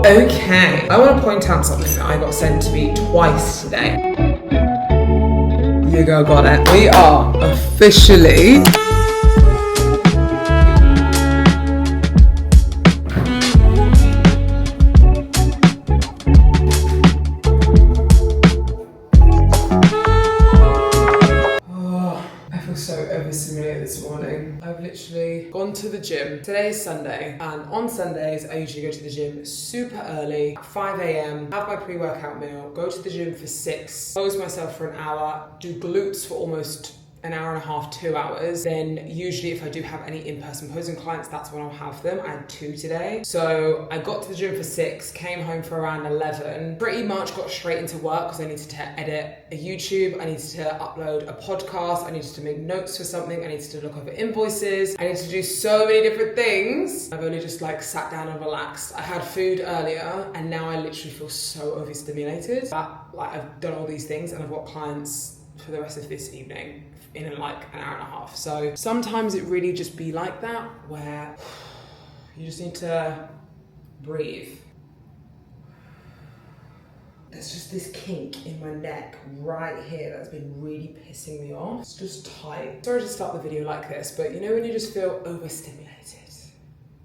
Okay, I want to point out something that I got sent to me twice today. You girl got it. We are officially so overstimulated this morning. I've literally gone to the gym. Today is Sunday, and on Sundays I usually go to the gym super early, at 5 a.m, have my pre-workout meal, go to the gym for 6, pose myself for an hour, do glutes for almost an hour and a half, 2 hours. Then usually if I do have any in-person posing clients, that's when I'll have them. I had 2 today. So I got to the gym for 6, came home for around 11, pretty much got straight into work because I needed to edit a YouTube, I needed to upload a podcast, I needed to make notes for something, I needed to look over invoices, I needed to do so many different things. I've only just sat down and relaxed. I had food earlier and now I literally feel so overstimulated that I've done all these things and I've got clients for the rest of this evening in an hour and a half. So sometimes it really just be like that, where you just need to breathe. There's just this kink in my neck right here that's been really pissing me off. It's just tight. Sorry to start the video like this, but you know when you just feel overstimulated?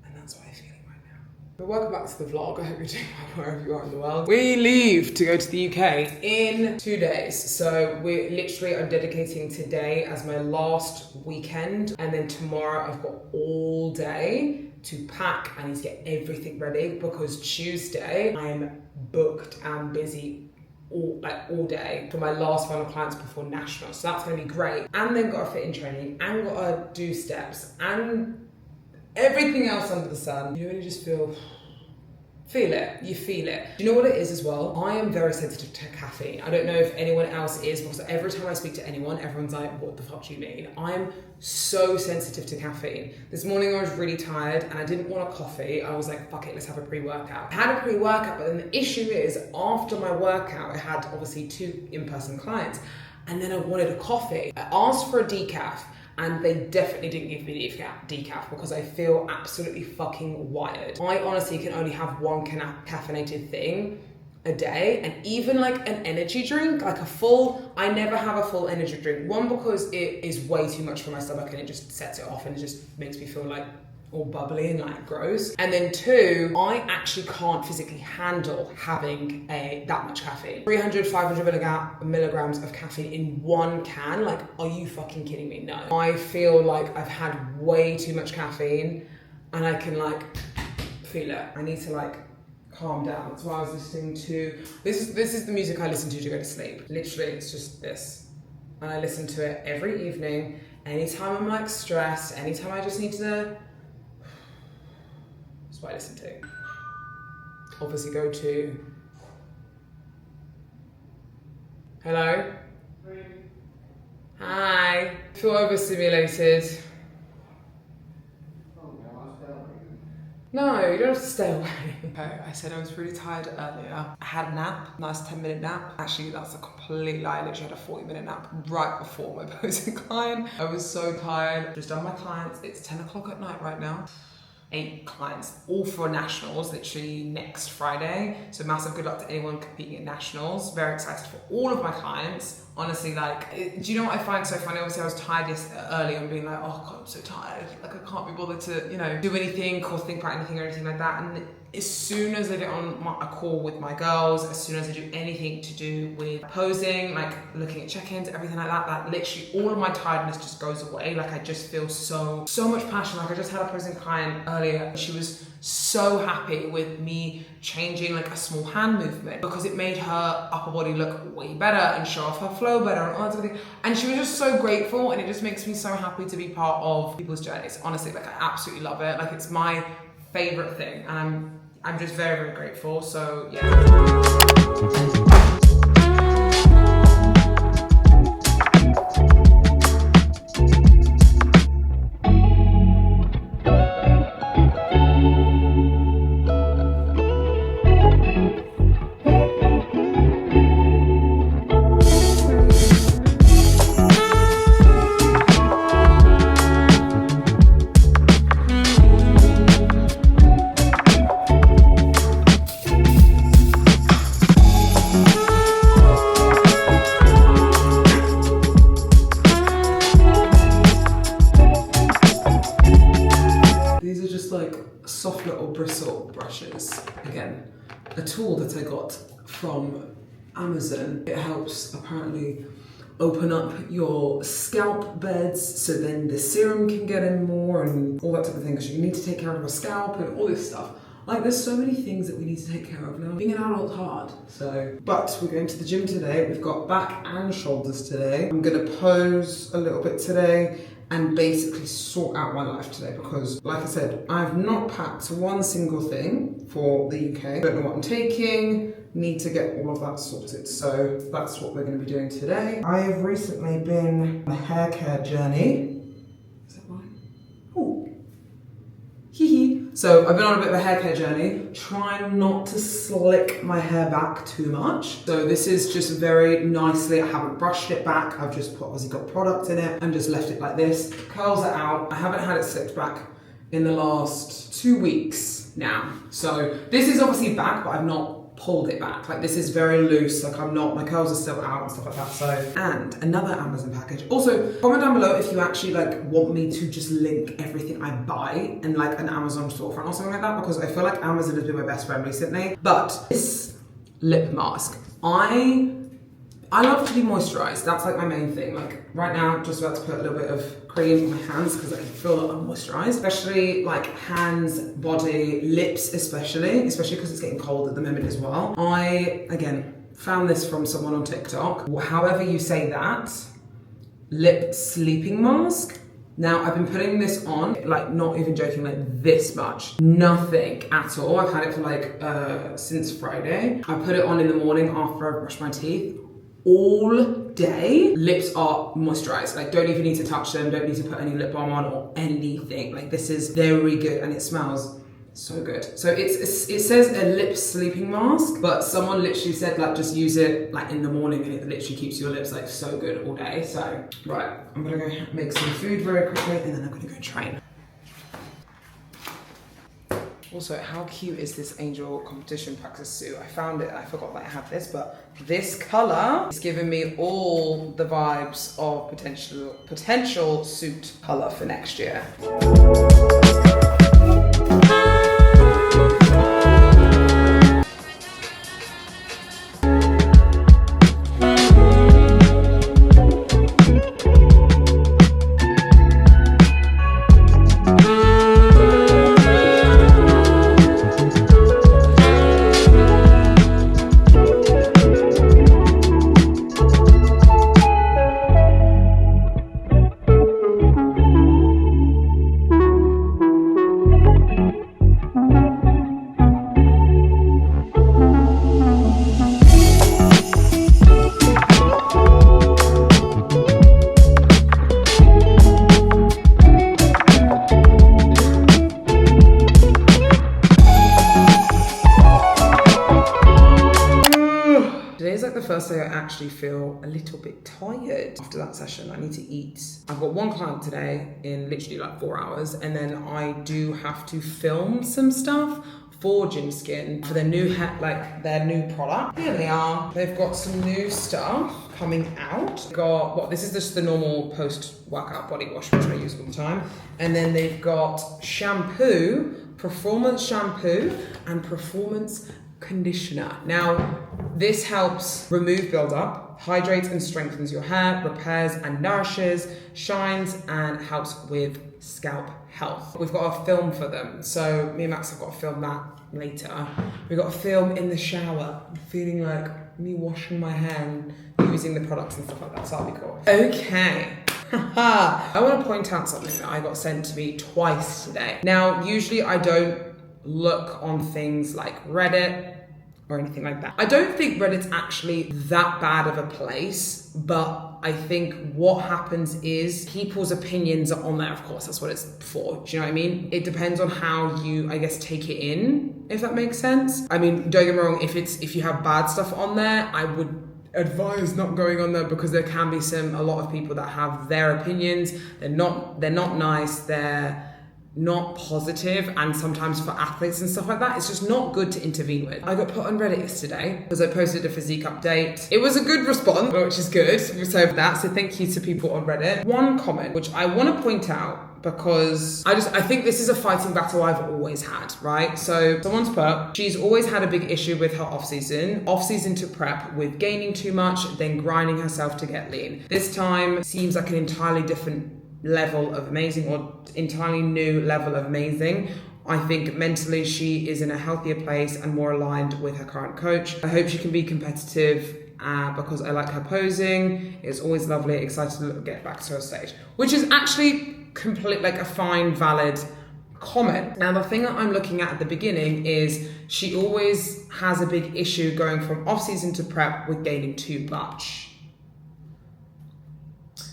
And that's what I'm feeling right now. But welcome back to the vlog. I hope you're doing well wherever you are in the world. We leave to go to the UK in 2 days. So I'm dedicating today as my last weekend. And then tomorrow I've got all day to pack. I need to get everything ready because Tuesday I'm booked and busy all day for my last final clients before national. So that's gonna be great. And then got a fit in training and got to do steps and everything else under the sun. You really just feel it. You feel it. Do you know what it is as well? I am very sensitive to caffeine. I don't know if anyone else is, because every time I speak to anyone, everyone's like, what the fuck do you mean? I'm so sensitive to caffeine. This morning I was really tired and I didn't want a coffee. I was like, fuck it, let's have a pre-workout. I had a pre-workout, but then the issue is after my workout, I had obviously 2 in-person clients and then I wanted a coffee. I asked for a decaf, and they definitely didn't give me decaf because I feel absolutely fucking wired. I honestly can only have one caffeinated thing a day, and even like an energy drink, I never have a full energy drink. One, because it is way too much for my stomach and it just sets it off and it just makes me feel like all bubbly and gross. And then 2, I actually can't physically handle having that much caffeine. 300, 500 milligrams of caffeine in one can. Are you fucking kidding me? No. I feel like I've had way too much caffeine and I can feel it. I need to calm down. That's why I was listening to, this is the music I listen to go to sleep. Literally, it's just this. And I listen to it every evening. Anytime I'm stressed, anytime I just need to, that's what I listen to. Obviously go to... Hello? Hi. I feel overstimulated. No, you don't have to stay away. Okay, I said I was really tired earlier. I had a nap, nice 10-minute nap. Actually, that's a complete lie. I literally had a 40-minute nap right before my posing client. I was so tired. Just done my clients. It's 10 o'clock at night right now. 8 clients, all for nationals, literally next Friday. So massive good luck to anyone competing at nationals. Very excited for all of my clients. Honestly, do you know what I find so funny? Obviously I was tired earlier and being like, oh God, I'm so tired. I can't be bothered to, do anything or think about anything or anything like that. And as soon as I get on a call with my girls, as soon as I do anything to do with posing, looking at check-ins, everything like that, literally all of my tiredness just goes away. I just feel so much passion. I just had a posing client earlier. She was so happy with me changing a small hand movement because it made her upper body look way better and show off her flow better and all that sort of thing. And she was just so grateful, and it just makes me so happy to be part of people's journeys. Honestly, I absolutely love it. It's my favorite thing, and I'm just very, very grateful. So yeah. like soft little bristle brushes. Again, a tool that I got from Amazon. It helps apparently open up your scalp beds so then the serum can get in more and all that type of thing, because you need to take care of your scalp and all this stuff. Like, there's so many things that we need to take care of now. Being an adult's hard, so. But we're going to the gym today. We've got back and shoulders today. I'm gonna pose a little bit today and basically sort out my life today because, like I said, I've not packed one single thing for the UK. Don't know what I'm taking, need to get all of that sorted. So that's what we're gonna be doing today. I have recently been on a hair care journey. Is that right? Oh, hee hee. So I've been on a bit of a hair care journey, trying not to slick my hair back too much. So this is just very nicely, I haven't brushed it back, I've just obviously got product in it and just left it like this. Curls are out, I haven't had it slicked back in the last 2 weeks now. So this is obviously back, but I've not pulled it back. Like, this is very loose, like my curls are still out and stuff like that. So, and another Amazon package. Also, comment down below if you actually like want me to just link everything I buy in like an Amazon storefront or something like that, because I feel like Amazon has been my best friend recently. But this lip mask, I love to be moisturized. That's like my main thing. Like right now, I'm just about to put a little bit of cream on my hands because I can feel that I'm moisturized. Especially like hands, body, lips especially because it's getting cold at the moment as well. I, again, found this from someone on TikTok. However you say that, lip sleeping mask. Now, I've been putting this on, like not even joking, like this much. Nothing at all. I've had it for like, since Friday. I put it on in the morning after I brush my teeth. All day, lips are moisturized. Like, don't even need to touch them, don't need to put any lip balm on or anything. Like, this is very good and it smells so good. So it says a lip sleeping mask, but someone literally said like just use it like in the morning and it literally keeps your lips like so good all day. So, right, I'm gonna go make some food very quickly and then I'm gonna go train. Also, how cute is this Angel competition practice suit? I found it, I forgot that I had this, but this color is giving me all the vibes of potential suit color for next year. Today's like the first day I actually feel a little bit tired after that session. I need to eat. I've got one client today in literally like 4 hours, and then I do have to film some stuff for Gym Skin for their new their new product. Here they are. They've got some new stuff coming out. This is just the normal post-workout body wash, which I use all the time. And then they've got shampoo, performance shampoo, and performance conditioner. Now, this helps remove buildup, hydrates and strengthens your hair, repairs and nourishes, shines, and helps with scalp health. We've got a film for them, so me and Max have got to film that later. We've got to film in the shower, feeling like me washing my hair and using the products and stuff like that, so that'll be cool. Okay. I want to point out something that I got sent to me twice today. Now, usually I don't look on things like Reddit or anything like that. I don't think Reddit's actually that bad of a place, but I think what happens is people's opinions are on there, of course, that's what it's for, do you know what I mean? It depends on how you, I guess, take it in, if that makes sense. I mean, don't get me wrong, if you have bad stuff on there, I would advise not going on there, because there can be a lot of people that have their opinions, they're not nice, they're not positive, and sometimes for athletes and stuff like that, it's just not good to intervene with. I got put on Reddit yesterday because I posted a physique update. It was a good response, which is good. So thank you to people on Reddit. One comment, which I want to point out, because I think this is a fighting battle I've always had, right? So someone's put, she's always had a big issue with her off-season to prep with gaining too much, then grinding herself to get lean. This time seems like an entirely different level of amazing, or entirely new level of amazing. I think mentally she is in a healthier place and more aligned with her current coach. I hope she can be competitive because I like her posing. It's always lovely, excited to get back to her stage, which is actually a fine, valid comment. Now, the thing that I'm looking at the beginning is she always has a big issue going from off-season to prep with gaining too much.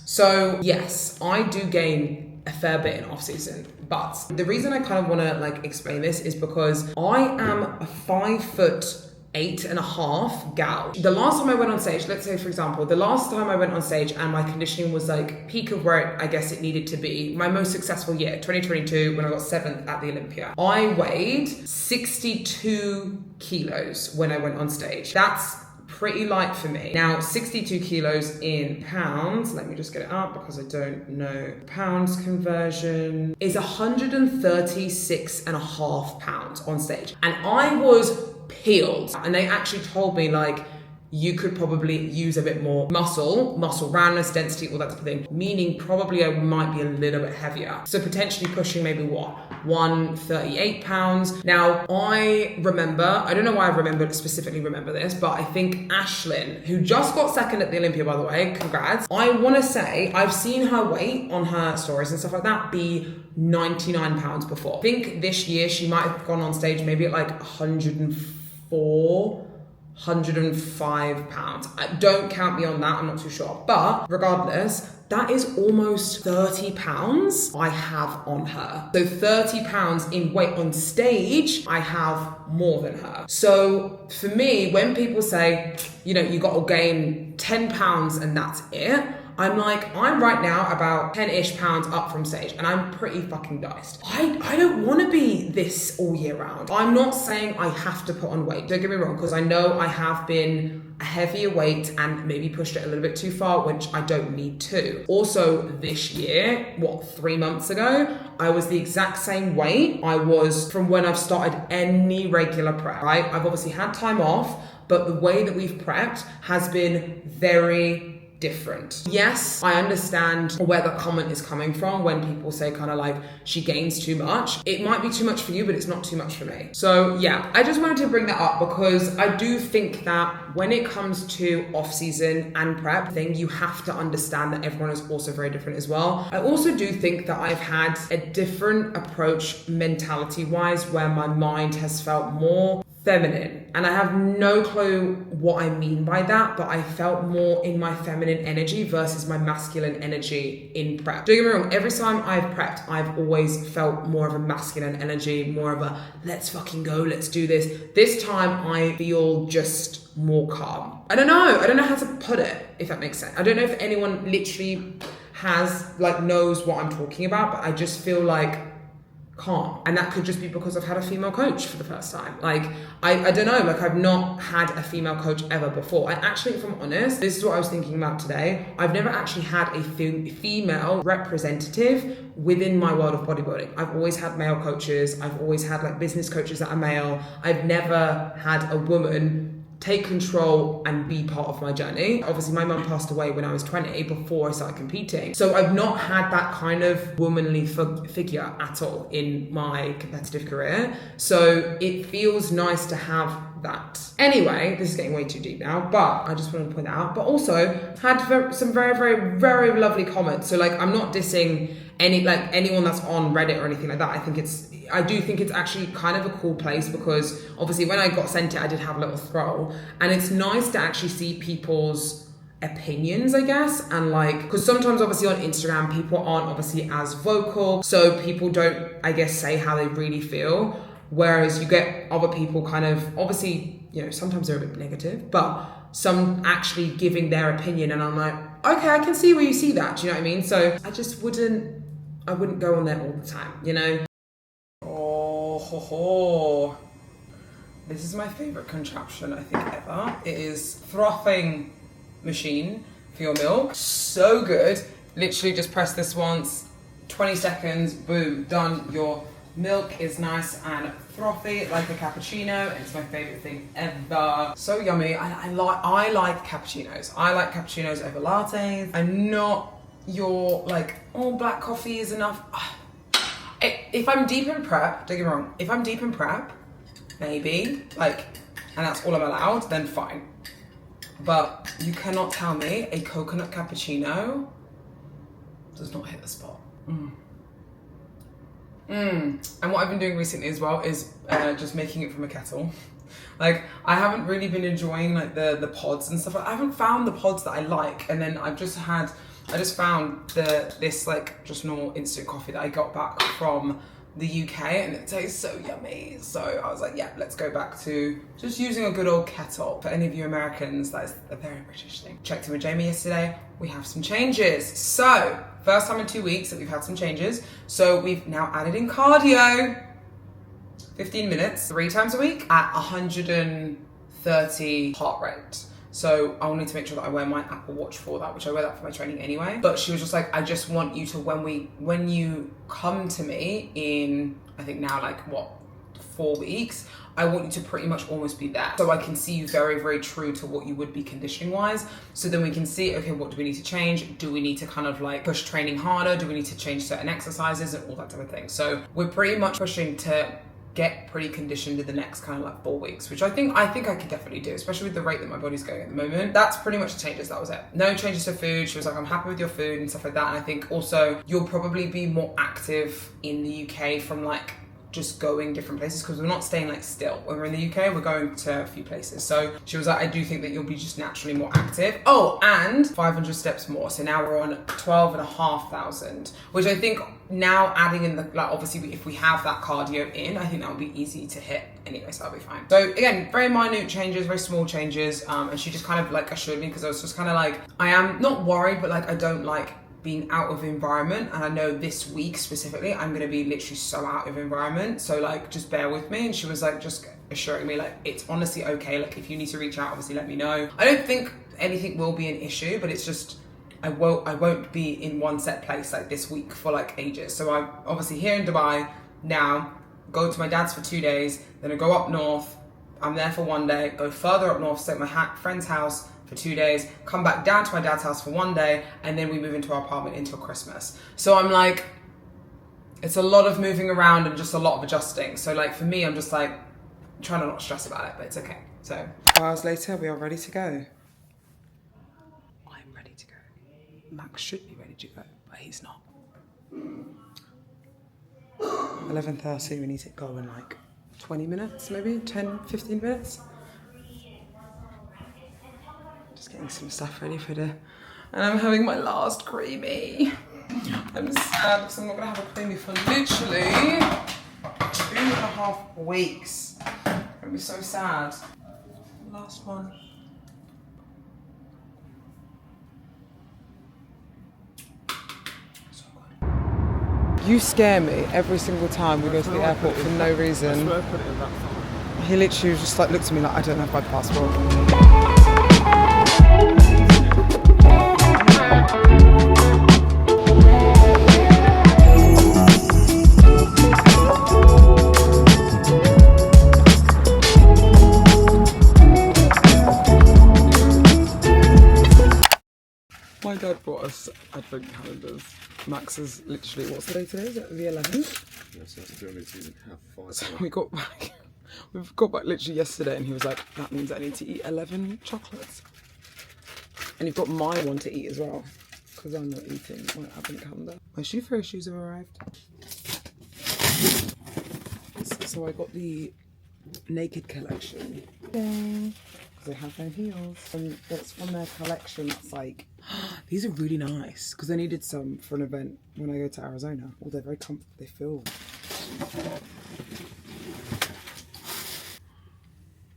So yes, I do gain a fair bit in off-season, but the reason I kind of want to explain this is because I am a 5'8.5" gal. The last time I went on stage, let's say for example, the last time I went on stage and my conditioning was peak of where I guess it needed to be, my most successful year, 2022, when I got 7th at the Olympia. I weighed 62 kilos when I went on stage. That's pretty light for me. Now, 62 kilos in pounds, let me just get it up because I don't know pounds conversion, is 136.5 pounds on stage. And I was peeled. And they actually told me you could probably use a bit more muscle roundness, density, all that type of thing. Meaning probably I might be a little bit heavier. So potentially pushing maybe 138 pounds. Now I don't know why I specifically remember this, but I think Ashlyn, who just got 2nd at the Olympia, by the way, congrats. I want to say I've seen her weight on her stories and stuff like that be 99 pounds before. I think this year she might have gone on stage maybe at 105 pounds. Don't count me on that, I'm not too sure. But regardless, that is almost 30 pounds I have on her. So 30 pounds in weight on stage, I have more than her. So for me, when people say, you got to gain 10 pounds and that's it, I'm right now about 10-ish pounds up from stage, and I'm pretty fucking diced. I don't want to be this all year round. I'm not saying I have to put on weight, don't get me wrong, because I know I have been a heavier weight and maybe pushed it a little bit too far, which I don't need to. Also this year, 3 months ago, I was the exact same weight I was from when I've started any regular prep, right? I've obviously had time off, but the way that we've prepped has been very different. Yes, I understand where the comment is coming from when people say she gains too much. It might be too much for you, but it's not too much for me. So yeah, I just wanted to bring that up because I do think that when it comes to off-season and prep you have to understand that everyone is also very different as well. I also do think that I've had a different approach mentality-wise where my mind has felt more feminine, and I have no clue what I mean by that, but I felt more in my feminine energy versus my masculine energy in prep. Don't get me wrong, every time I've prepped, I've always felt more of a masculine energy, more of a let's fucking go, let's do this. This time I feel just more calm. I don't know how to put it, if that makes sense. I don't know if anyone literally has knows what I'm talking about, but I just feel calm. And that could just be because I've had a female coach for the first time. I don't know, I've not had a female coach ever before. And actually, if I'm honest, this is what I was thinking about today. I've never actually had a female representative within my world of bodybuilding. I've always had male coaches. I've always had business coaches that are male. I've never had a woman take control and be part of my journey. Obviously, my mum passed away when I was 20 before I started competing. So I've not had that kind of womanly figure at all in my competitive career. So it feels nice to have that. Anyway, this is getting way too deep now, but I just wanted to point that out. But also had some very, very, very lovely comments. So I'm not dissing anyone that's on Reddit or anything like that. I do think it's actually kind of a cool place because obviously when I got sent it, I did have a little scroll, and it's nice to actually see people's opinions, I guess, and because sometimes obviously on Instagram people aren't obviously as vocal, so people don't, I guess, say how they really feel, whereas you get other people kind of obviously, sometimes they're a bit negative, but some actually giving their opinion, and I'm okay, I can see where you see that, do you know what I mean? So I wouldn't go on there all the time, Oh. This is my favorite contraption, I think, ever. It is frothing machine for your milk. So good. Literally just press this once, 20 seconds, boom, done. Your milk is nice and frothy like a cappuccino. It's my favorite thing ever. So yummy. I like cappuccinos. I like cappuccinos over lattes. I'm not your like, oh, black coffee is enough. If I'm deep in prep, don't get me wrong, if I'm deep in prep, maybe, like, and that's all I'm allowed, then fine. But you cannot tell me a coconut cappuccino does not hit the spot. And what I've been doing recently as well is just making it from a kettle. Like, I haven't really been enjoying like the pods and stuff. I haven't found the pods that I like, and then I just found this like just normal instant coffee that I got back from the UK, and it tastes so yummy. So I was like, yeah, let's go back to just using a good old kettle. For any of you Americans, that is a very British thing. Checked in with Jamie yesterday, we have some changes. So, first time in 2 weeks that we've had some changes. So we've now added in cardio. 15 minutes, 3 times a week at 130 heart rate. So I'll need to make sure that I wear my Apple Watch for that, which I wear that for my training anyway. But she was just like, I just want you to, when you come to me in, I think now like what, 4 weeks, I want you to pretty much almost be there. So I can see you very, very true to what you would be conditioning wise. So then we can see, okay, what do we need to change? Do we need to kind of like push training harder? Do we need to change certain exercises and all that type of thing? So we're pretty much pushing to get pretty conditioned in the next kind of like 4 weeks, which I think I could definitely do, especially with the rate that my body's going at the moment. That's pretty much the changes, that was it. No changes to food. She was like, I'm happy with your food and stuff like that. And I think also you'll probably be more active in the UK from like just going different places, because we're not staying like still. When we're in the UK, we're going to a few places. So she was like, I do think that you'll be just naturally more active. Oh, and 500 steps more. So now we're on 12,500, which I think now adding in the, like obviously if we have that cardio in, I think that would be easy to hit anyway, so that'll be fine. So again, very minute changes, very small changes. And she just kind of like assured me, because I was just kind of like, I am not worried, but like I don't like being out of environment, and I know this week specifically I'm gonna be literally so out of environment, so like just bear with me. And she was like just assuring me like it's honestly okay, like if you need to reach out, obviously let me know. I don't think anything will be an issue, but it's just I won't be in one set place like this week for like ages. So I'm obviously here in Dubai now, go to my dad's for 2 days, then I go up north, I'm there for 1 day, go further up north, stay at my friend's house for 2 days, come back down to my dad's house for 1 day, and then we move into our apartment until Christmas. So I'm like, it's a lot of moving around and just a lot of adjusting. So like for me, I'm just like trying to not stress about it, but it's okay. So 4 hours later, we are ready to go. I'm ready to go. Max should be ready to go, but he's not. 11:30, we need to go in like 20 minutes, maybe 10, 15 minutes. Just getting some stuff ready for the, and I'm having my last creamy. I'm sad because I'm not gonna have a creamy for literally 2.5 weeks. It'll be so sad. Last one. So good. You scare me every single time we go to the airport for no reason. I swear I put it in that phone. He literally just like looked at me like, I don't have my passport. My dad brought us advent calendars. Max is literally, what's the day today? Is it the 11th? Yes, that's the only thing we have 5. So we've got back literally yesterday, and he was like, that means I need to eat 11 chocolates. And you've got my one to eat as well, because I'm not eating my advent calendar. My shoes have arrived. So I got the naked collection. Because they have no heels. And that's from their collection that's like, these are really nice, because I needed some for an event when I go to Arizona. Oh, they're very comfortable, they feel.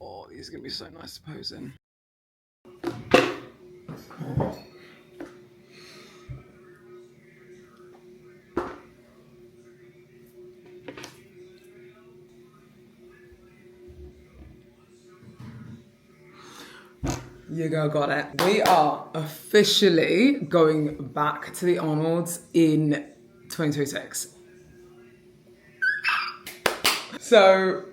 Oh, these are gonna be so nice to pose in. You girl got it. We are officially going back to the Arnolds in 2026. So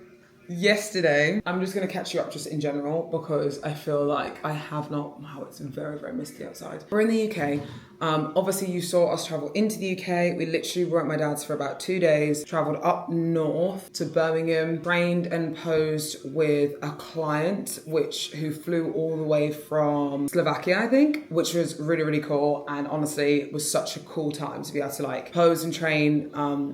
yesterday, I'm just going to catch you up just in general because I feel like I have not, wow, it's very, very misty outside. We're in the UK. Obviously you saw us travel into the UK. We literally were at my dad's for about 2 days, traveled up north to Birmingham, trained and posed with a client who flew all the way from Slovakia, I think, which was really, really cool. And honestly, it was such a cool time to be able to like pose and train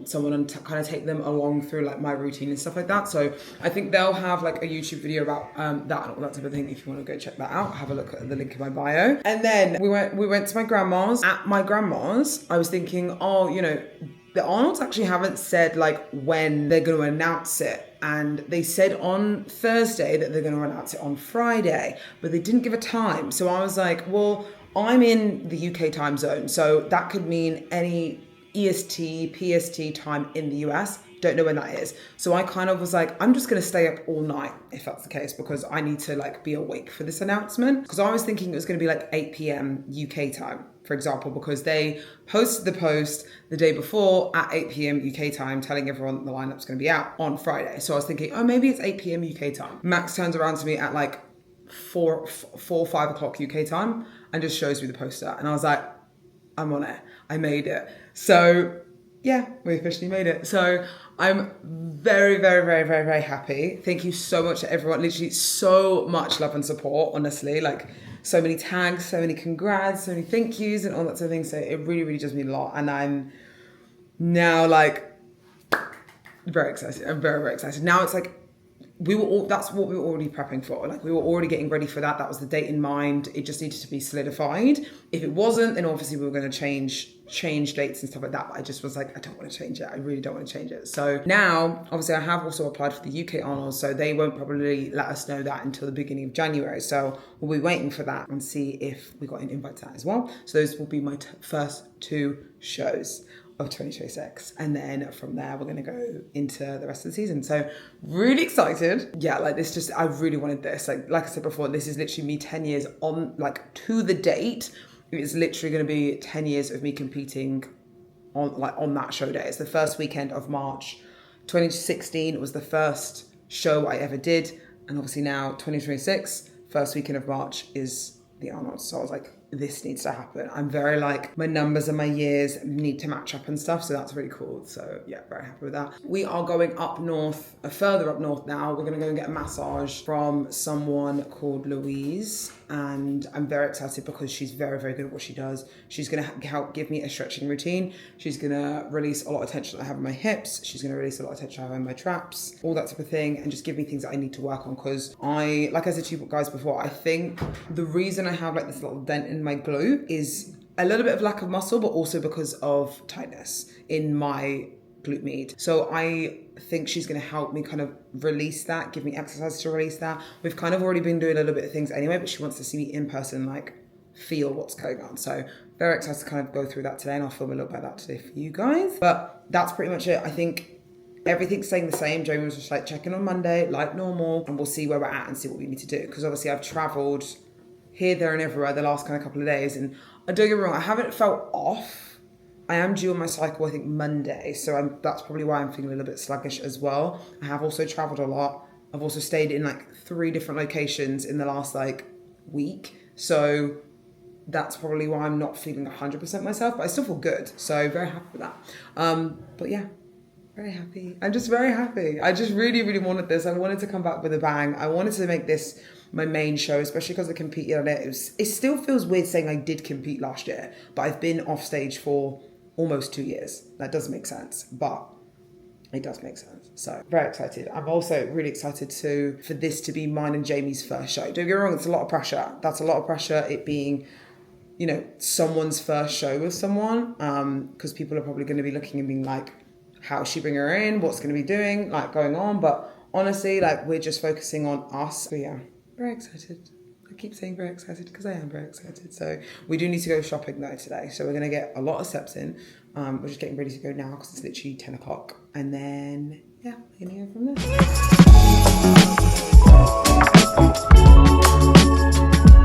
someone and kind of take them along through like my routine and stuff like that. So I think they'll have like a YouTube video about that and all that type of thing. If you want to go check that out, have a look at the link in my bio. And then we went to my grandma's. At my grandma's, I was thinking, oh, you know, the Arnolds actually haven't said like when they're going to announce it. And they said on Thursday that they're going to announce it on Friday, but they didn't give a time. So I was like, well, I'm in the UK time zone. So that could mean any EST, PST time in the US. Don't know when that is. So I kind of was like, I'm just going to stay up all night if that's the case, because I need to like be awake for this announcement. Because I was thinking it was going to be like 8 p.m. UK time, for example, because they posted the post the day before at 8 p.m. UK time, telling everyone that the lineup's going to be out on Friday. So I was thinking, oh, maybe it's 8 p.m. UK time. Max turns around to me at like 5 o'clock UK time and just shows me the poster. And I was like, I'm on it. I made it. So yeah, we officially made it. So I'm very, very, very, very, very happy. Thank you so much to everyone. Literally so much love and support, honestly. Like so many tags, so many congrats, so many thank yous and all that sort of thing. So it really, really does mean a lot. And I'm now like very excited. I'm very, very excited. Now it's like, that's what we were already prepping for. Like we were already getting ready for that. That was the date in mind. It just needed to be solidified. If it wasn't, then obviously we were going to change dates and stuff like that. But I just was like, I don't want to change it. I really don't want to change it. So now, obviously I have also applied for the UK Arnold, so they won't probably let us know that until the beginning of January. So we'll be waiting for that and see if we got an invite to that as well. So those will be my first 2 shows of 2026, and then from there we're going to go into the rest of the season. So really excited. Yeah, like this just, I really wanted this. Like I said before, this is literally me 10 years on, like to the date. It's literally going to be 10 years of me competing on that show day. It's the first weekend of March 2016. was the first show I ever did, and obviously now 2026, first weekend of March is the Arnold. So I was like, this needs to happen. I'm very like, my numbers and my years need to match up and stuff. So that's really cool. So yeah, very happy with that. We are going up north, further up north now. We're going to go and get a massage from someone called Louise. And I'm very excited because she's very, very good at what she does. She's going to help give me a stretching routine. She's going to release a lot of tension I have in my hips. She's going to release a lot of tension I have in my traps, all that type of thing, and just give me things that I need to work on. Because like I said to you guys before, I think the reason I have like this little dent in my glute is a little bit of lack of muscle, but also because of tightness in my glute med. So I think she's going to help me kind of release that, give me exercise to release that. We've kind of already been doing a little bit of things anyway, but she wants to see me in person, like feel what's going on. So very excited to kind of go through that today, and I'll film a little bit of that today for you guys. But that's pretty much it. I think everything's staying the same. Jamie was just like checking on Monday, like normal, and we'll see where we're at and see what we need to do. Because obviously I've travelled here, there and everywhere the last kind of couple of days, and don't get me wrong, I haven't felt off. I am due on my cycle, I think Monday, so that's probably why I'm feeling a little bit sluggish as well. I have also travelled a lot. I've also stayed in like 3 different locations in the last like week, so that's probably why I'm not feeling 100% myself, but I still feel good, so very happy with that. But yeah, very happy. I'm just very happy. I just really, really wanted this. I wanted to come back with a bang. I wanted to make this my main show, especially because I competed on it. It still feels weird saying I did compete last year, but I've been off stage for almost 2 years. That doesn't make sense, but it does make sense. So very excited. I'm also really excited for this to be mine and Jamie's first show. Don't get me wrong, it's a lot of pressure. That's a lot of pressure, it being, you know, someone's first show with someone, because people are probably going to be looking and being like, how's she bring her in? What's going to be doing, like going on? But honestly, like we're just focusing on us. So yeah, very excited. I keep saying very excited because I am very excited. So we do need to go shopping though today. So we're going to get a lot of steps in. We're just getting ready to go now because it's literally 10 o'clock. And then, yeah, we're going to go from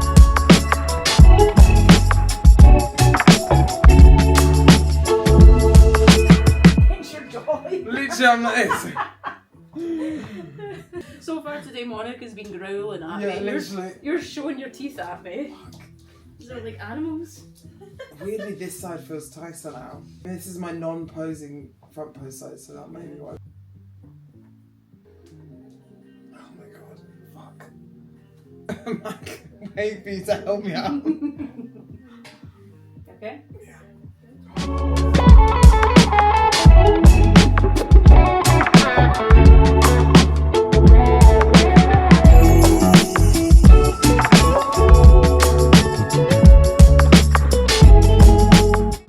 there. literally, I'm like this. So far today, Monica's been growling at Yeah, me. literally. You're showing your teeth at me. Is that like animals? Weirdly, this side feels tighter now. This is my non-posing front pose side, so that may be why. Oh my god, fuck. Mike, wait for you to help me out. Okay? Yeah.